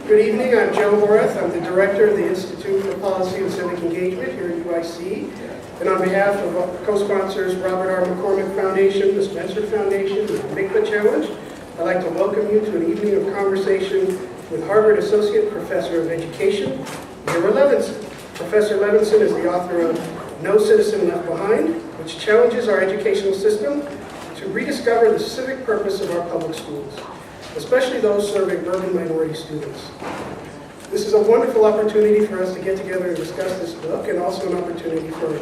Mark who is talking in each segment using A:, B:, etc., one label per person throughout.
A: Good evening, I'm Joe Horath. I'm the director of the Institute for Policy and Civic Engagement here at UIC. And on behalf of our co-sponsors Robert R. McCormick Foundation, the Spencer Foundation, and the Mikva Challenge, I'd like to welcome you to an evening of conversation with Harvard Associate Professor of Education, Meira Levinson. Professor Levinson is the author of No Citizen Left Behind, which challenges our educational system to rediscover the civic purpose of our public schools, especially those serving urban minority students. This is a wonderful opportunity for us to get together and discuss this book, and also an opportunity for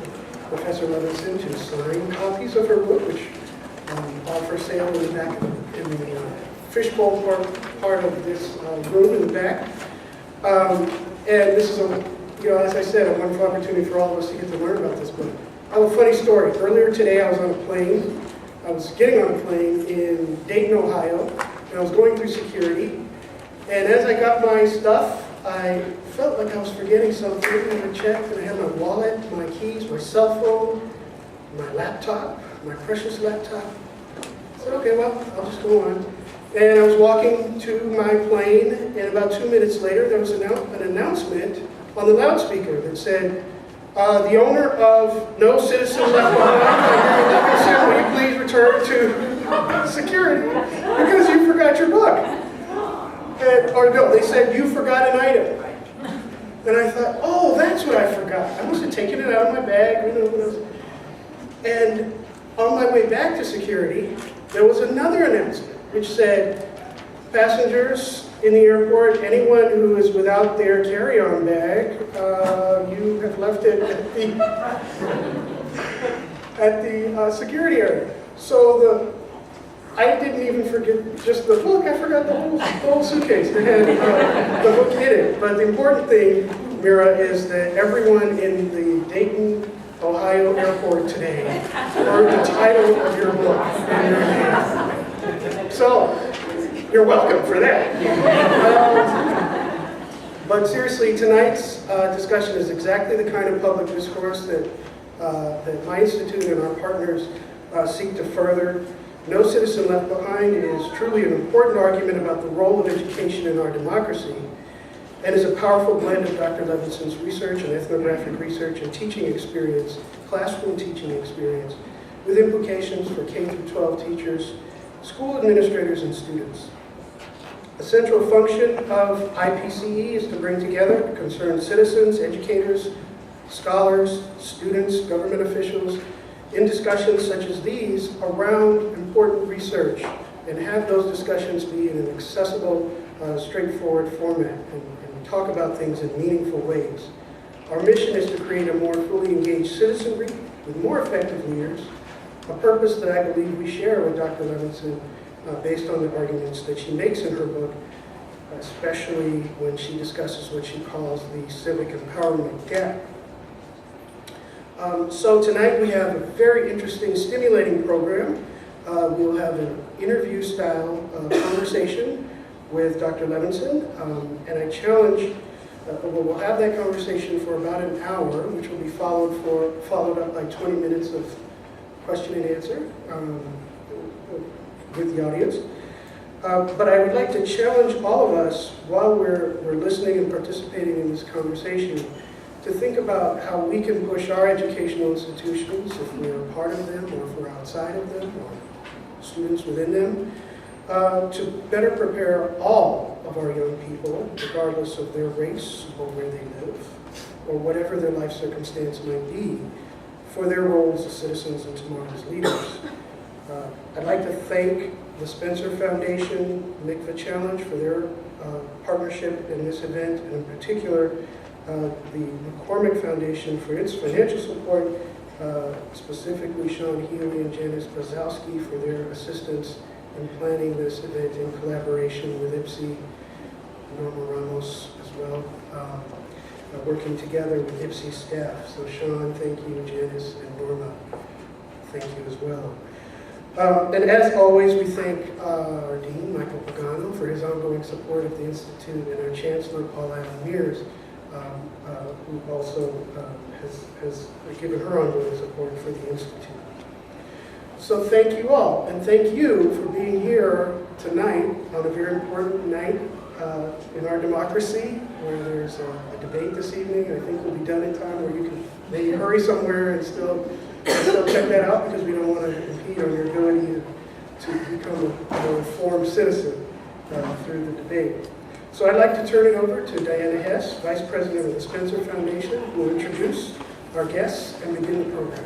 A: Professor Levinson to sign copies of her book, which are for sale in the back, in the fishbowl part of this room in the back. And this is, as I said, a wonderful opportunity for all of us to get to learn about this book. I have a funny story. Earlier today, I was on a plane. I was getting on a plane in Dayton, Ohio, and I was going through security. And as I got my stuff, I felt like I was forgetting something, and I checked, and I had my wallet, my keys, my cell phone, my laptop, my precious laptop. I said, okay, well, I'll just go on. And I was walking to my plane, and about 2 minutes later, there was an announcement on the loudspeaker that said, the owner of No Citizen Left Behind, Meira Levinson, will you please return to security because you forgot your book. Or no, they said, you forgot an item. And I thought, oh, that's what I forgot. I must have taken it out of my bag. And on my way back to security, there was another announcement which said, passengers in the airport, anyone who is without their carry-on bag, you have left it at the security area. So I didn't even forget just the book, I forgot the whole suitcase that had the book in it. But the important thing, Meira, is that everyone in the Dayton, Ohio airport today heard the title of your book in your hand. So, you're welcome for that. But seriously, tonight's discussion is exactly the kind of public discourse that my institute and our partners seek to further. No Citizen Left Behind is truly an important argument about the role of education in our democracy, and is a powerful blend of Dr. Levinson's research and ethnographic research and teaching experience, classroom teaching experience, with implications for K-12 teachers, school administrators, and students. A central function of IPCE is to bring together concerned citizens, educators, scholars, students, government officials, in discussions such as these around important research, and have those discussions be in an accessible, straightforward format, and talk about things in meaningful ways. Our mission is to create a more fully engaged citizenry with more effective leaders, a purpose that I believe we share with Dr. Levinson based on the arguments that she makes in her book, especially when she discusses what she calls the civic empower-ment gap. So tonight we have a very interesting, stimulating program. We'll have an interview-style conversation with Dr. Levinson, and I challenge, we'll have that conversation for about an hour, which will be followed up by 20 minutes of question and answer with the audience. But I would like to challenge all of us while we're listening and participating in this conversation to think about how we can push our educational institutions, if we're a part of them or if we're outside of them, or students within them, to better prepare all of our young people, regardless of their race or where they live, or whatever their life circumstance might be, for their roles as citizens and tomorrow's leaders. I'd like to thank the Spencer Foundation, Mikva Challenge for their partnership in this event, and in particular, the McCormick Foundation for its financial support, specifically Sean Healy and Janice Brzezowski for their assistance in planning this event in collaboration with IPCE, Norma Ramos as well, working together with IPCE staff. So Sean, thank you, Janice, and Norma, thank you as well. And as always, we thank our Dean, Michael Pagano, for his ongoing support of the Institute, and our Chancellor, Paul Allen Mears, who also has given her ongoing support for the Institute. So thank you all, and thank you for being here tonight on a very important night in our democracy, where there's a debate this evening. I think we'll be done in time where you can maybe hurry somewhere and still check that out, because we don't want to impede on your ability to become a more informed citizen through the debate. So I'd like to turn it over to Diana Hess, Vice President of the Spencer Foundation, who will introduce our guests and begin the program.